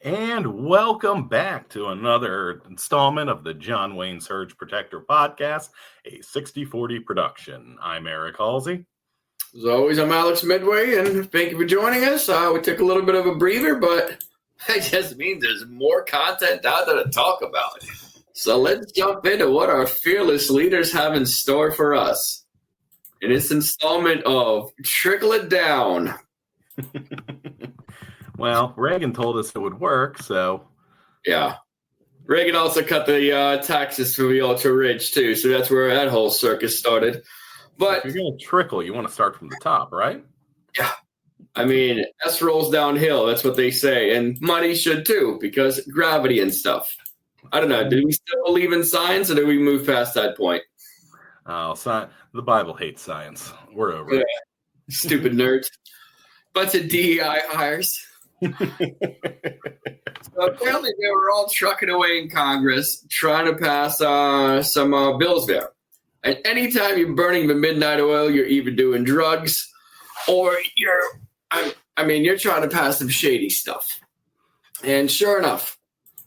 And welcome back to another installment of the John Wayne Surge Protector Podcast, a 60/40 production. I'm Eric Halsey. As always, I'm Alex Midway, and thank you for joining us. We took a little bit of a breather, but that just means there's more content out there to talk about. So let's jump into what our fearless leaders have in store for us in this installment of Trickle It Down. Well, Reagan told us it would work, so... Yeah. Reagan also cut the taxes for the ultra-rich, too, so that's where that whole circus started. But if you're going to trickle, you want to start from the top, right? Yeah. I mean, S rolls downhill. That's what they say. And money should, too, because gravity and stuff. I don't know. Do we still believe in science, or do we move past that point? Oh, the Bible hates science. We're over it. Stupid nerds. Bunch of DEI hires. So apparently they were all trucking away in Congress trying to pass some bills there. And anytime you're burning the midnight oil, you're either doing drugs or you're trying to pass some shady stuff. And sure enough,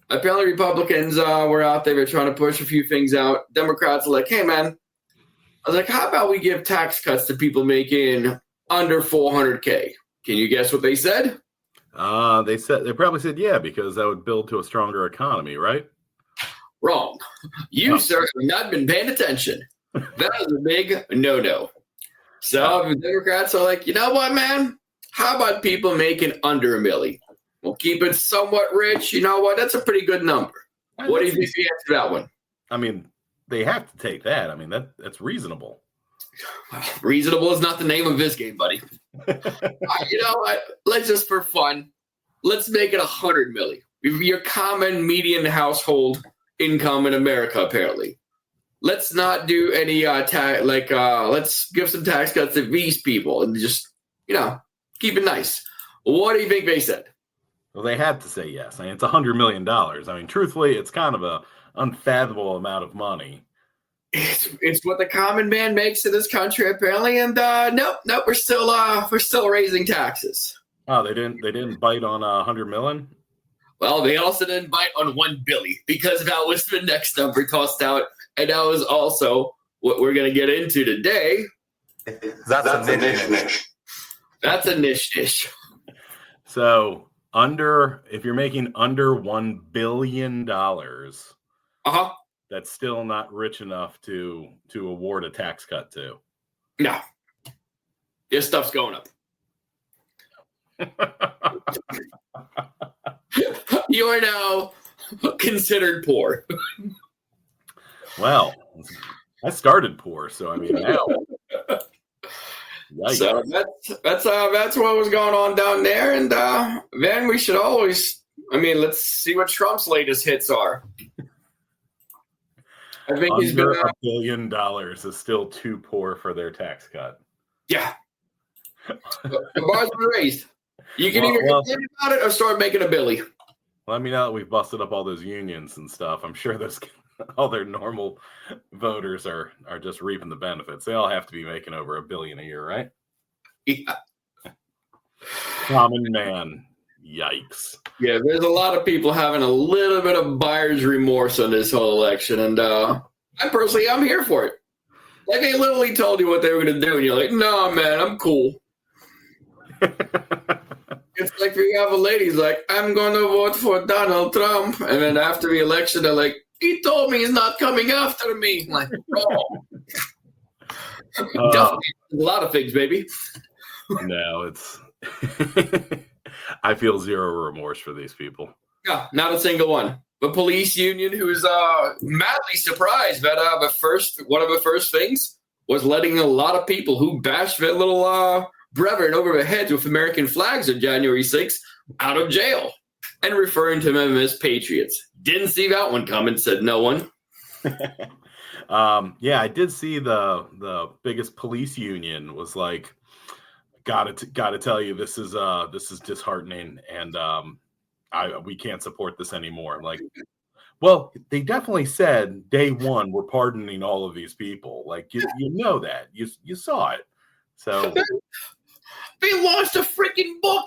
apparently Republicans were out there, they're trying to push a few things out. Democrats are like, hey, man, I was like, how about we give tax cuts to people making under $400K? Can you guess what they said? They probably said, yeah, because that would build to a stronger economy, right? Wrong. You, sir, have not been paying attention. That is a big no-no. So the Democrats are like, you know what, man? How about people making under $1 million? We'll keep it somewhat rich. You know what? That's a pretty good number. What do you think the answer to that one? I mean, they have to take that. I mean, that's reasonable. Reasonable is not the name of this game, buddy. You know what? Let's just for fun, let's make it $100 million. Your common median household income in America, apparently. Let's not do any let's give some tax cuts to these people and just, keep it nice. What do you think they said? Well, they had to say yes. I mean, it's $100 million. I mean, truthfully, it's kind of a unfathomable amount of money. It's what the common man makes in this country, apparently, and nope, we're still raising taxes. Oh, they didn't bite on $100 million? Well, they also didn't bite on $1 billion because that was the next number tossed out, and that was also what we're going to get into today. That's a niche. That's a niche. So if you're making under $1 billion, that's still not rich enough to award a tax cut to. No. This stuff's going up. You are now considered poor. Well, I started poor, so I mean now. Yikes. So that's what was going on down there, and then we should always. Let's see what Trump's latest hits are. I think he's been $1 billion is still too poor for their tax cut. Yeah, the bar's been raised. You can either complain about it or start making a billy. Let me know that we've busted up all those unions and stuff. I'm sure all their normal voters are just reaping the benefits. They all have to be making over $1 billion a year, right? Yeah. Common man. Yikes. Yeah, there's a lot of people having a little bit of buyer's remorse on this whole election, and I'm here for it. Like, they literally told you what they were going to do, and you're like, no, man, I'm cool. It's like we have a lady's like, I'm going to vote for Donald Trump, and then after the election, they're like, he told me he's not coming after me. I'm like, definitely a lot of things, baby. No, it's... I feel zero remorse for these people. Yeah, not a single one. The police union, who's madly surprised that one of the first things was letting a lot of people who bashed their little brethren over their heads with American flags on January 6th out of jail and referring to them as patriots. Didn't see that one coming, said no one. Yeah, I did see the biggest police union was like, Gotta tell you, this is disheartening, and we can't support this anymore. I'm like, well, they definitely said day one we're pardoning all of these people. Like you know that you saw it. So they launched a freaking book.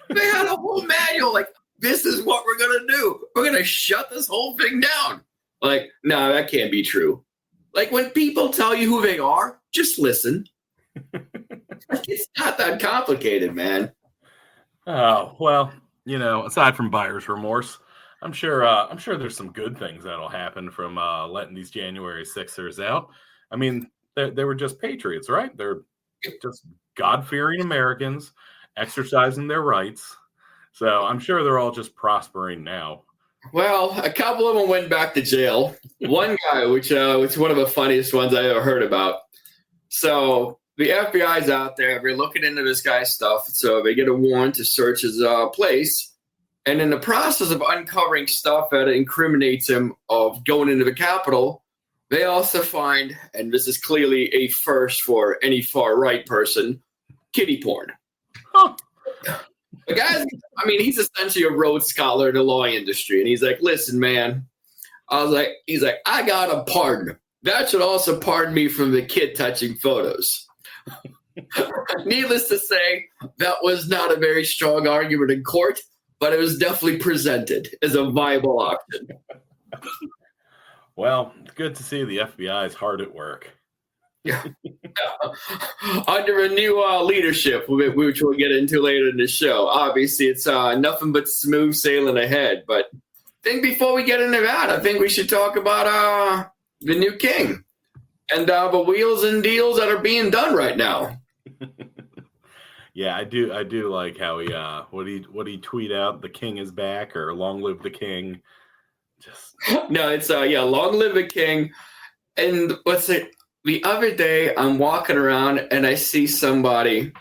They had a whole manual. Like, this is what we're going to do. We're going to shut this whole thing down. Like, no, that can't be true. Like, when people tell you who they are, just listen. It's not that complicated, man. Oh, well, aside from buyer's remorse, I'm sure there's some good things that'll happen from letting these January 6ers out. I mean, they were just patriots, right? They're just God-fearing Americans exercising their rights. So I'm sure they're all just prospering now. Well, a couple of them went back to jail. One guy, which was one of the funniest ones I ever heard about. So the FBI's out there. They're looking into this guy's stuff. So they get a warrant to search his place. And in the process of uncovering stuff that incriminates him of going into the Capitol, they also find, and this is clearly a first for any far-right person, kiddie porn. Huh. The guy's, he's essentially a Rhodes Scholar in the law industry. And he's like, listen, man. He's like, I got a pardon. That should also pardon me from the kid touching photos. Needless to say, that was not a very strong argument in court, but it was definitely presented as a viable option. Well, it's good to see the FBI is hard at work. Yeah. Under a new leadership, which we'll get into later in the show. Obviously, it's nothing but smooth sailing ahead. But I think before we get into that, I think we should talk about the new king and the wheels and deals that are being done right now. Yeah, I do like how he what he tweet out, the king is back, or long live the king. Just no, it's long live the king. And what's it? The other day, I'm walking around and I see somebody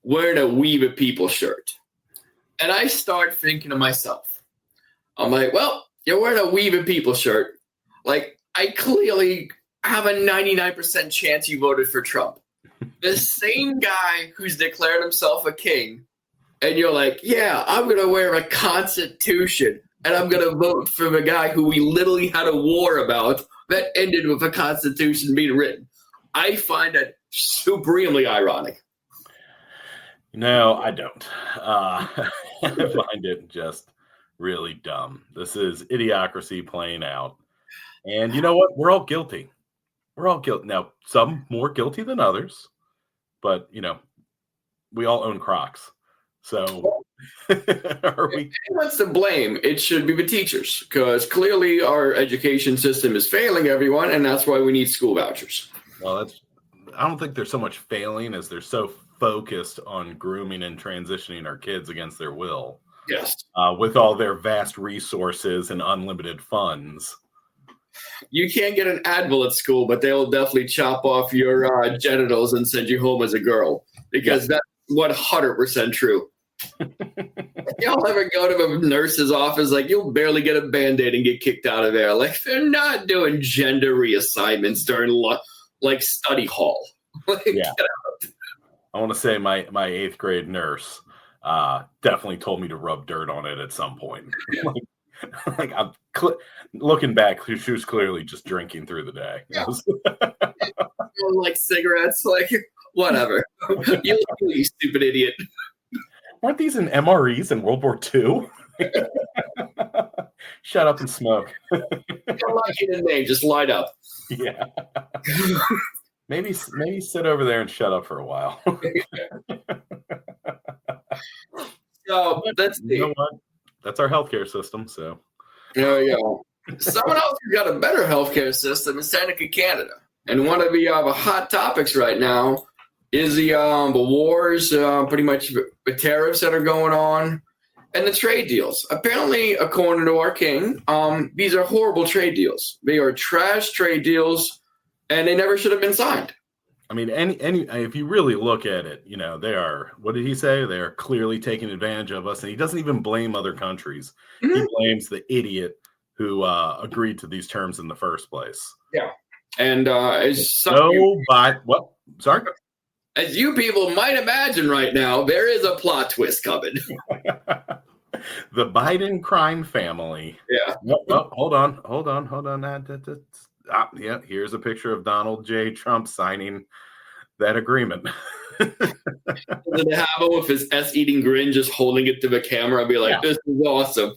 wearing a We the People shirt. And I start thinking to myself, I'm like, well, you're wearing a We the People shirt. Like, I clearly have a 99% chance you voted for Trump. The same guy who's declared himself a king. And you're like, yeah, I'm going to wear a Constitution. And I'm going to vote for the guy who we literally had a war about that ended with a Constitution being written. I find that supremely ironic. No, I don't. I find it just really dumb. This is idiocracy playing out. And you know what? We're all guilty. We're all guilty. Now, some more guilty than others. But, we all own Crocs. So are we? Who wants to blame? It should be the teachers, because clearly our education system is failing everyone, and that's why we need school vouchers. Well, I don't think they're so much failing as they're so focused on grooming and transitioning our kids against their will. Yes. With all their vast resources and unlimited funds. You can't get an Advil at school, but they will definitely chop off your genitals and send you home as a girl, because that's 100% true. Y'all ever go to a nurse's office, like you'll barely get a Band-Aid and get kicked out of there. Like, they're not doing gender reassignments during study hall. Yeah. I want to say my 8th grade nurse definitely told me to rub dirt on it at some point. I'm looking back, she was clearly just drinking through the day. Yeah. Like cigarettes, like whatever. You stupid idiot. Weren't these in MREs in World War II? Shut up and smoke. Don't like it in Maine, just light up. Yeah. Maybe sit over there and shut up for a while. So that's you know what? That's our healthcare system. So there we go. Someone else who's got a better healthcare system is Seneca, Canada, and one of the hot topics right now is the wars, pretty much the tariffs that are going on, and the trade deals. Apparently, according to our king, these are horrible trade deals. They are trash trade deals, and they never should have been signed. I mean, any if you really look at it, they are. What did he say? They are clearly taking advantage of us, and he doesn't even blame other countries. Mm-hmm. He blames the idiot who agreed to these terms in the first place. Yeah, and sorry. As you people might imagine right now, there is a plot twist coming. The Biden crime family. Yeah. Oh, hold on. Yeah, here's a picture of Donald J. Trump signing that agreement. Then they have him with his eating grin, just holding it to the camera. I'd be like, This is awesome.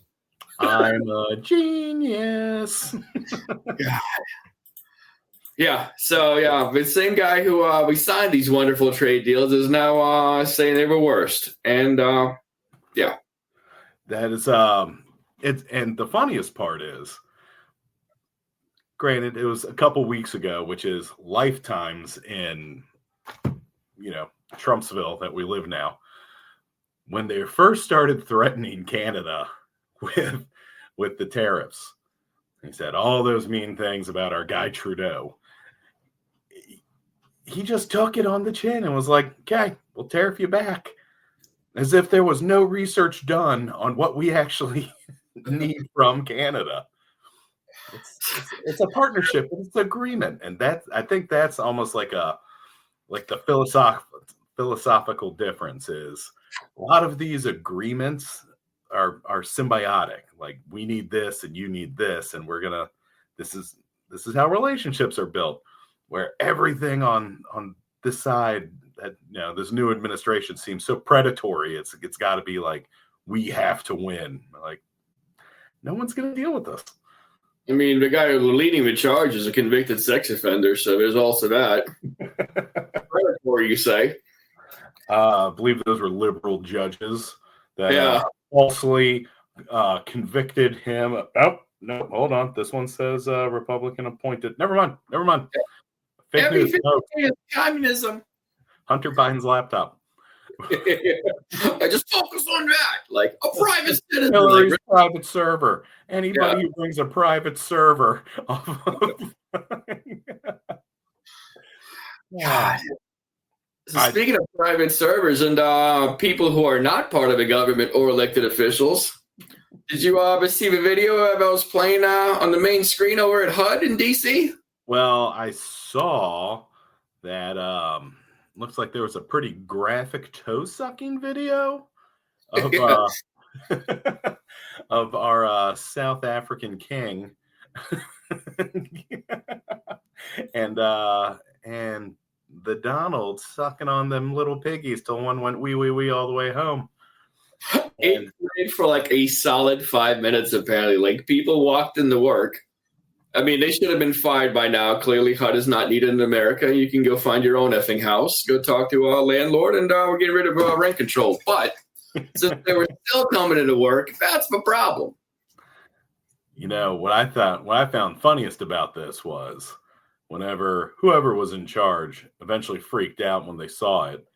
I'm a genius. Yeah. So the same guy who we signed these wonderful trade deals is now saying they were worst. And that is it's, and the funniest part is, granted, it was a couple weeks ago, which is lifetimes in Trumpsville that we live now. When they first started threatening Canada with the tariffs, he said all those mean things about our guy Trudeau. He just took it on the chin and was like, okay, we'll tariff you back. As if there was no research done on what we actually need from Canada. It's a partnership, it's an agreement. And I think that's almost like the philosophical difference is a lot of these agreements are symbiotic. Like, we need this and you need this, and this is how relationships are built, where everything on this side that this new administration seems so predatory. It's got to be like, we have to win. Like, no one's going to deal with us. I mean, the guy leading the charge is a convicted sex offender, so there's also that. Predatory, you say? I believe those were liberal judges that falsely convicted him. Oh, no, hold on. This one says Republican appointed. Never mind. Fake news. No. Communism. Hunter Biden's laptop. I just focus on that, like a private citizen. Hillary's private server. Anybody who brings a private server. God. So speaking of private servers and people who are not part of the government or elected officials, did you see the video I was playing on the main screen over at HUD in DC? Well, I saw that looks like there was a pretty graphic toe-sucking video of of our South African king. and the Donald sucking on them little piggies till one went wee wee wee all the way home. It played for like a solid 5 minutes, apparently. Like, people walked into work. I mean, they should have been fired by now. Clearly, HUD is not needed in America. You can go find your own effing house, go talk to a landlord, and we're getting rid of rent control. But since they were still coming into work, that's the problem. What I found funniest about this was whenever whoever was in charge eventually freaked out when they saw it,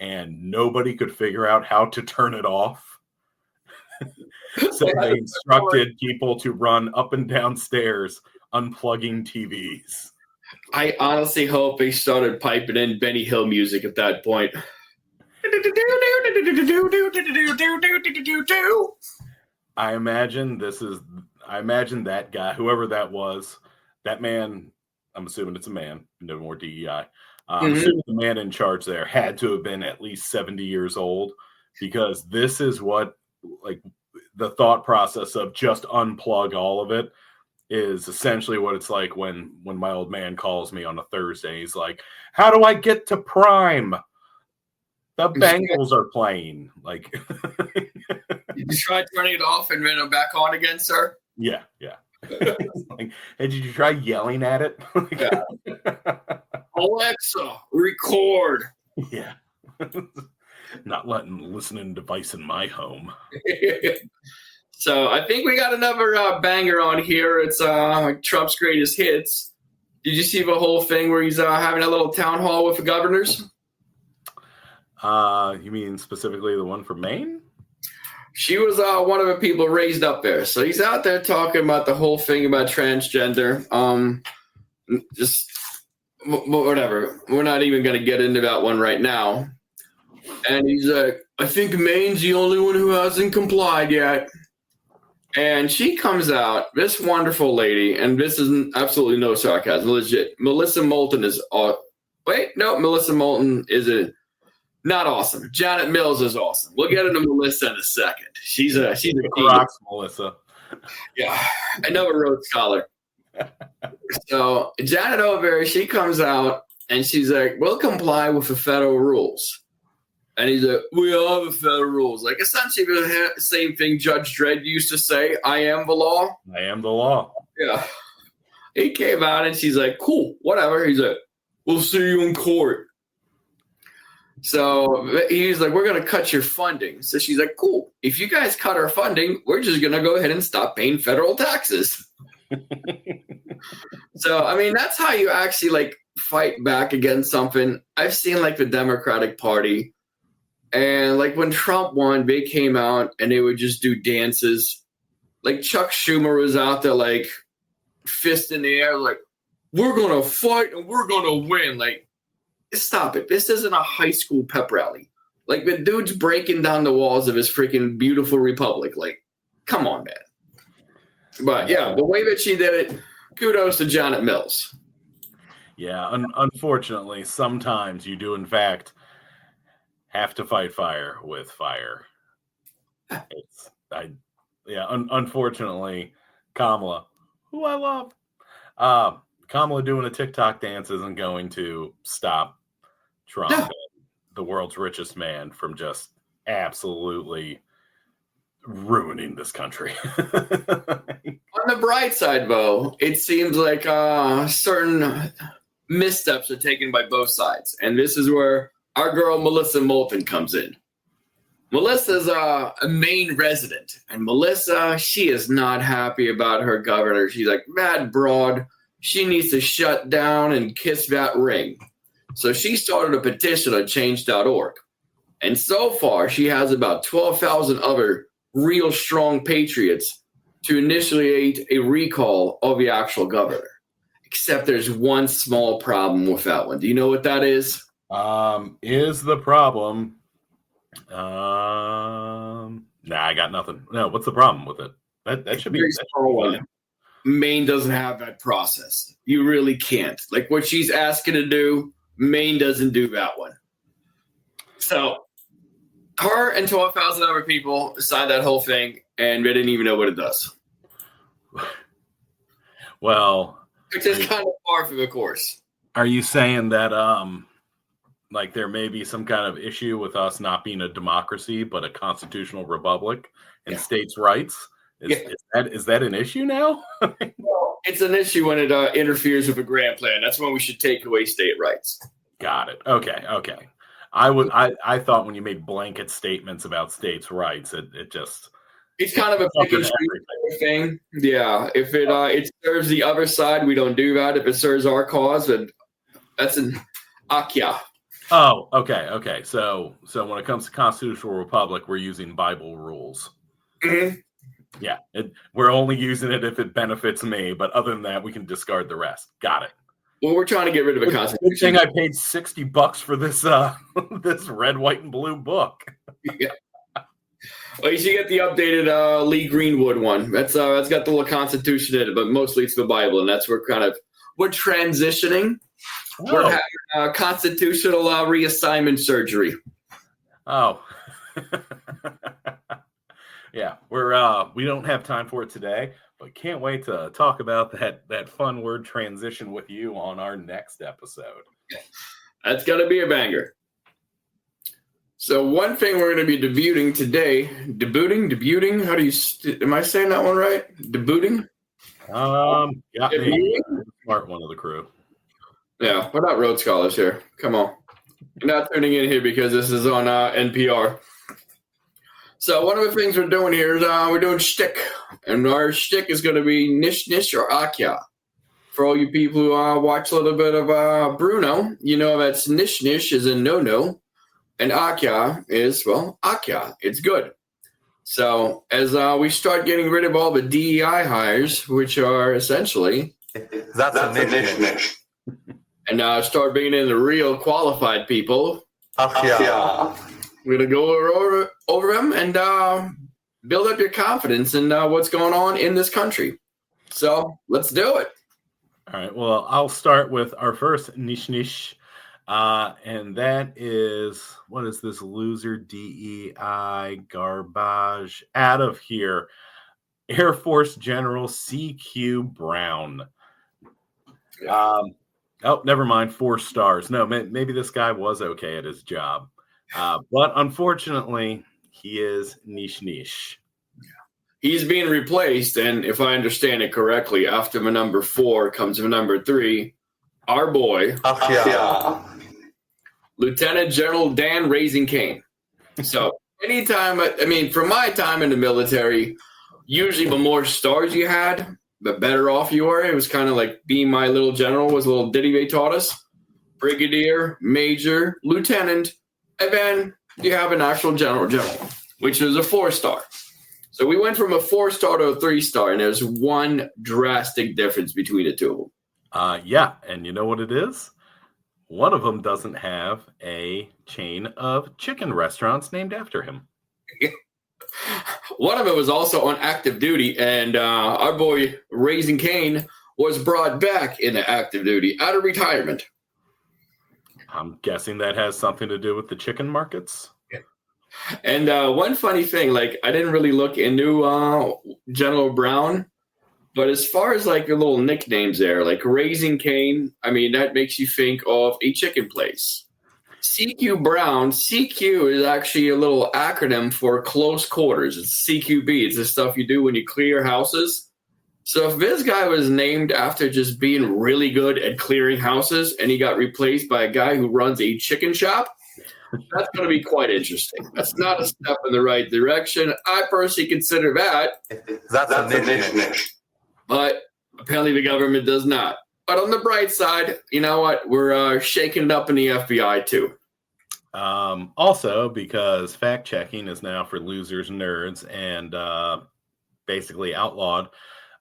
and nobody could figure out how to turn it off. So they instructed people to run up and down stairs unplugging TVs. I honestly hope they started piping in Benny Hill music at that point. I imagine that guy, whoever that was, that man, I'm assuming it's a man, no more DEI. I'm assuming the man in charge there had to have been at least 70 years old, because this is what, like, the thought process of just unplug all of it is essentially what it's like when my old man calls me on a Thursday. He's like, how do I get to Prime? The Bengals are playing. Like, did you try turning it off and then back on again, sir? Yeah. Like, hey, did you try yelling at it? Yeah. Alexa, record. Yeah. Not letting listening device in my home. So I think we got another banger on here. It's Trump's greatest hits. Did you see the whole thing where he's having a little town hall with the governors? You mean specifically the one from Maine? She was one of the people raised up there. So he's out there talking about the whole thing about transgender. Just whatever. We're not even going to get into that one right now. And he's like, I think Maine's the only one who hasn't complied yet. And she comes out, this wonderful lady, and this is absolutely no sarcasm, legit. Melissa Moulton is Melissa Moulton is not awesome. Janet Mills is awesome. We'll get into Melissa in a second. She's a rocks, Melissa. Yeah, another Rhodes Scholar. So Janet over, she comes out And she's like, we'll comply with the federal rules. And he's like, we all have the federal rules. Like, essentially the same thing Judge Dredd used to say, I am the law. I am the law. Yeah. He came out and she's like, cool, whatever. He's like, we'll see you in court. So he's like, we're going to cut your funding. So she's like, cool. If you guys cut our funding, we're just going to go ahead and stop paying federal taxes. So, I mean, that's how you actually like fight back against something. I've seen like the Democratic Party, and like when Trump won, they came out and they would just do dances. Like Chuck Schumer was out there like fist in the air, like, we're going to fight and we're going to win. Like, stop it. This isn't a high school pep rally. Like, the dude's breaking down the walls of his freaking beautiful republic. Like, come on, man. But, yeah, the way that she did it, kudos to Janet Mills. Yeah, unfortunately, sometimes you do, in fact, have to fight fire with fire. Unfortunately, Kamala, who I love, Kamala doing a TikTok dance isn't going to stop Trump, and the world's richest man, from just absolutely ruining this country. On the bright side, though, it seems like certain missteps are taken by both sides. And this is where our girl Melissa Moulton comes in. Melissa's a Maine resident. And Melissa, she is not happy about her governor. She's like, mad broad. She needs to shut down and kiss that ring. So she started a petition on change.org. And so far, she has about 12,000 other real strong patriots to initiate a recall of the actual governor. Except there's one small problem with that one. Do you know what that is? Is the problem? Nah, I got nothing. No, what's the problem with it? That should be a small one. Maine doesn't have that process. You really can't. Like what she's asking to do, Maine doesn't do that one. So her and 12,000 other people signed that whole thing, and they didn't even know what it does. Well, which is kind of par for the course. Are you saying that like there may be some kind of issue with us not being a democracy but a constitutional republic and states' rights? Is that an issue now? Well, it's an issue when it interferes with a grand plan. That's when we should take away state rights. Got it. Okay. I thought when you made blanket statements about states' rights, it just it's kind of a pick and choose thing. Yeah. If it serves the other side, we don't do that. If it serves our cause, then that's an akya. Oh, okay. So when it comes to constitutional republic, we're using Bible rules. Mm-hmm. Yeah, we're only using it if it benefits me, but other than that, we can discard the rest. Got it. Well, we're trying to get rid of a constitution. Good thing I paid $60 for this this red, white, and blue book. Yeah. Well, you should get the updated Lee Greenwood one. That's got the little Constitution in it, but mostly it's the Bible, and that's where we're transitioning. Oh. We're having constitutional reassignment surgery. Oh. Yeah, we don't have time for it today, but can't wait to talk about that fun word transition with you on our next episode. That's gonna be a banger. So one thing we're going to be debuting today, debuting. How do you? Am I saying that one right? Debuting. Got me. Smart one of the crew. Yeah, we're not Rhodes Scholars here. Come on, you're not tuning in here because this is on NPR. So one of the things we're doing here is we're doing shtick, and our shtick is going to be Nish or Akya. For all you people who watch a little bit of Bruno, you know that's Nish is a no-no, and Akya is, well, Akya. It's good. So as we start getting rid of all the DEI hires, which are essentially... That's a Nish. And start bringing in the real qualified people. Akya. We're going to go over them and build up your confidence in what's going on in this country. So let's do it. All right. Well, I'll start with our first Nish. And that is, what is this loser DEI garbage? Out of here. Air Force General C.Q. Brown. Oh, never mind. 4 stars. No, maybe this guy was okay at his job. But unfortunately, he is Nish. He's being replaced, and if I understand it correctly, after the number 4 comes the number 3. Our boy, Lieutenant General Dan Raising Cane. So anytime, from my time in the military, usually the more stars you had, the better off you were. It was kind of like being my little general was a little ditty they taught us. Brigadier, major, lieutenant, and then you have an actual general, which is a 4-star. So we went from a 4-star to a 3-star, and there's one drastic difference between the two of them. Yeah, and you know what it is? One of them doesn't have a chain of chicken restaurants named after him. One of them was also on active duty, and our boy Raising Cane was brought back into active duty out of retirement. I'm guessing that has something to do with the chicken markets. And one funny thing, like I didn't really look into General Brown, but as far as like the little nicknames there, like Raising Cane, that makes you think of a chicken place. CQ Brown, CQ is actually a little acronym for close quarters. It's CQB. It's the stuff you do when you clear houses. So if this guy was named after just being really good at clearing houses and he got replaced by a guy who runs a chicken shop, that's going to be quite interesting. That's not a step in the right direction. I personally consider that. That's a niche. But apparently the government does not. But on the bright side, you know what? We're shaking it up in the FBI too. Also, because fact checking is now for losers and nerds and basically outlawed.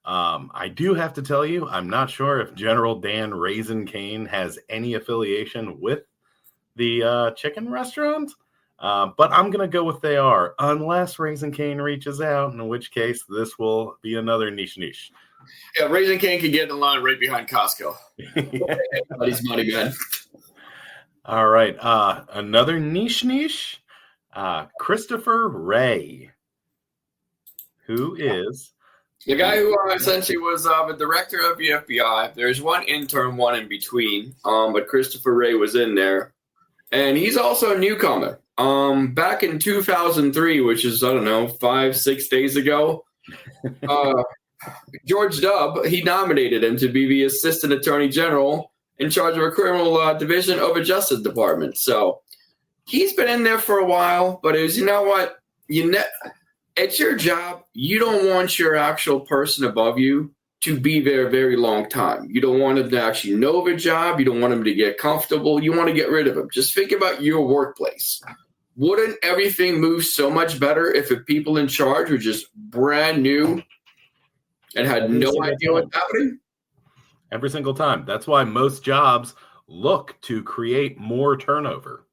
I do have to tell you, I'm not sure if General Dan Raising Cane has any affiliation with the chicken restaurant, but I'm going to go with they are, unless Raising Cane reaches out, in which case this will be another niche. Yeah, Raising Cane can get in line right behind Costco. Everybody's money, man. All right. Another niche. Christopher Wray, who is the guy who essentially was the director of the FBI. There's one intern, one in between, but Christopher Wray was in there. And he's also a newcomer. Back in 2003, which is, 5-6 days ago, George W. he nominated him to be the Assistant Attorney General in charge of a criminal division of a Justice Department. So he's been in there for a while, but you know what? It's your job. You don't want your actual person above you to be there a very long time. You don't want them to actually know the job. You don't want them to get comfortable. You want to get rid of them. Just think about your workplace. Wouldn't everything move so much better if the people in charge were just brand new and had no idea what's happening? Every single time. That's why most jobs look to create more turnover.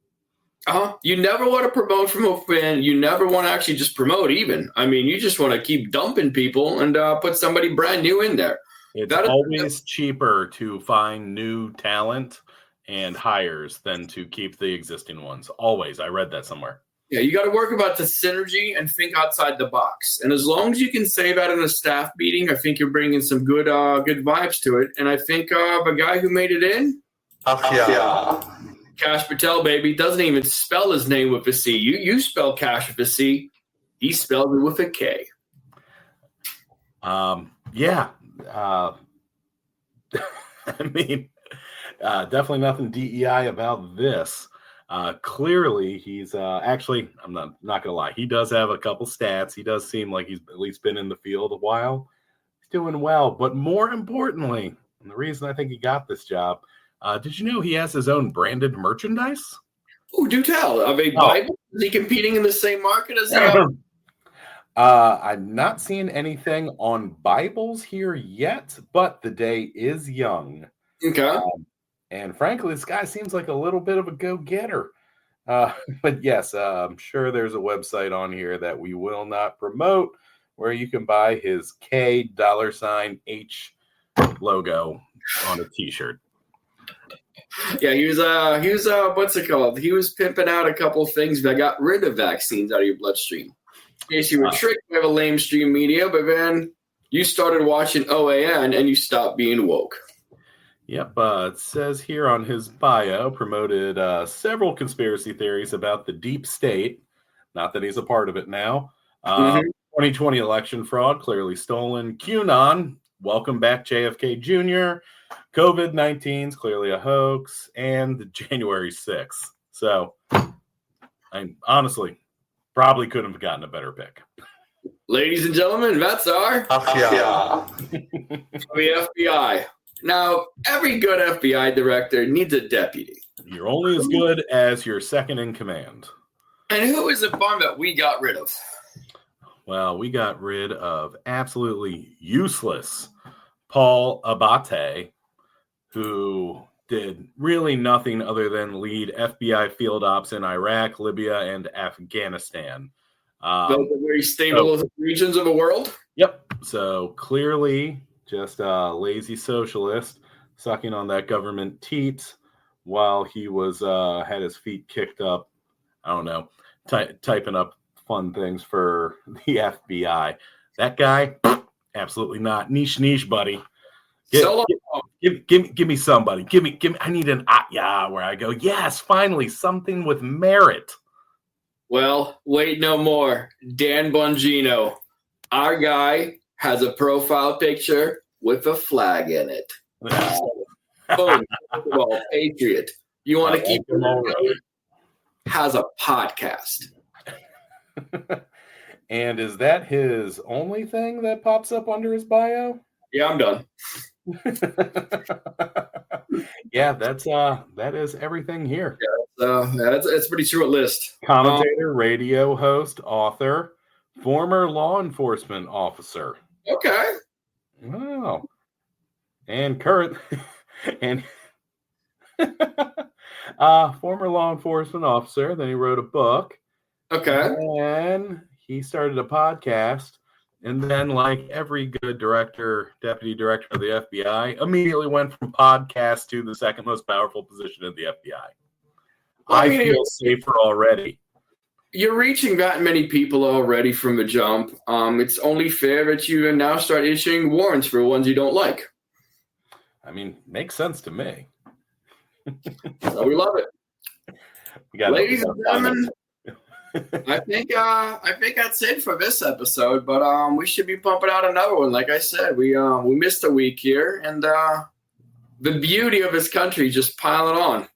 You never want to promote from within. You never want to actually just promote even. You just want to keep dumping people and put somebody brand new in there. It's always cheaper to find new talent and hires than to keep the existing ones. Always. I read that somewhere. Yeah, you got to work about the synergy and think outside the box. And as long as you can say that in a staff meeting, I think you're bringing some good vibes to it. And I think the guy who made it in, Cash Patel, baby, doesn't even spell his name with a C. You spell Cash with a C. He spelled it with a K. Yeah. Definitely nothing DEI about this. Clearly, he's actually, I'm not going to lie, he does have a couple stats. He does seem like he's at least been in the field a while. He's doing well. But more importantly, and the reason I think he got this job, did you know he has his own branded merchandise? Oh, do tell. Are they Bible? Is he competing in the same market as the I'm not seeing anything on Bibles here yet, but the day is young. Okay. And frankly, this guy seems like a little bit of a go-getter. But yes, I'm sure there's a website on here that we will not promote where you can buy his K $H logo on a t-shirt. Yeah, he was what's it called? He was pimping out a couple of things that got rid of vaccines out of your bloodstream. In case you were tricked by the lamestream media, but then you started watching OAN and you stopped being woke. Yep, it says here on his bio, promoted several conspiracy theories about the deep state. Not that he's a part of it now. 2020 election fraud, clearly stolen. QAnon, welcome back JFK Jr. COVID-19 is clearly a hoax. And January 6th. So, I honestly probably couldn't have gotten a better pick. Ladies and gentlemen, that's our the FBI. Now, every good FBI director needs a deputy. You're only as good as your second in command. And who is the bum that we got rid of? Well, we got rid of absolutely useless Paul Abate, who did really nothing other than lead FBI field ops in Iraq, Libya, and Afghanistan. Those are very stable regions of the world? Yep. So clearly just a lazy socialist sucking on that government teat while he was had his feet kicked up, I don't know, typing up fun things for the FBI. That guy, absolutely not. Nish, buddy. Give me somebody. Give me. I need an where I go. Yes, finally something with merit. Well, wait no more. Dan Bongino, our guy, has a profile picture with a flag in it. Boom. Well, Patriot. You want to keep him around? Has a podcast. And is that his only thing that pops up under his bio? Yeah, I'm done. Yeah, that is everything here. Yeah, it's a pretty short list. Commentator, radio host, author, former law enforcement officer. Okay. Wow. And current and former law enforcement officer. Then he wrote a book. Okay. And he started a podcast. And then, like every good deputy director of the FBI, immediately went from podcast to the second most powerful position in the FBI. I feel safer already. You're reaching that many people already from the jump. It's only fair that you now start issuing warrants for ones you don't like. I mean, makes sense to me. So we love it. Ladies and gentlemen, I think that's it for this episode, but we should be pumping out another one. Like I said, we missed a week here, and the beauty of this country just piling on.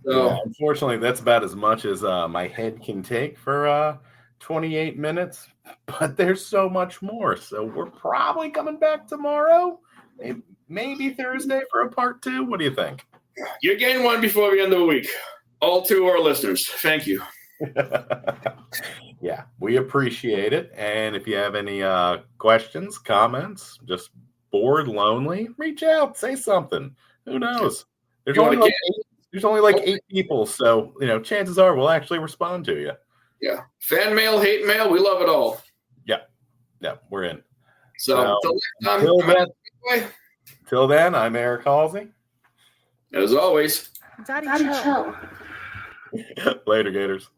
So yeah, unfortunately, that's about as much as my head can take for 28 minutes, but there's so much more. So we're probably coming back tomorrow, maybe Thursday for a part 2. What do you think? You're getting one before the end of the week. All to our listeners, thank you. Yeah, we appreciate it. And if you have any questions, comments, just bored, lonely, reach out, say something. Who knows? There's only like 8 people, so chances are we'll actually respond to you. Yeah, fan mail, hate mail, we love it all. Yeah, we're in. So till then, I'm Eric Halsey. As always, Daddy chill. Later, Gators.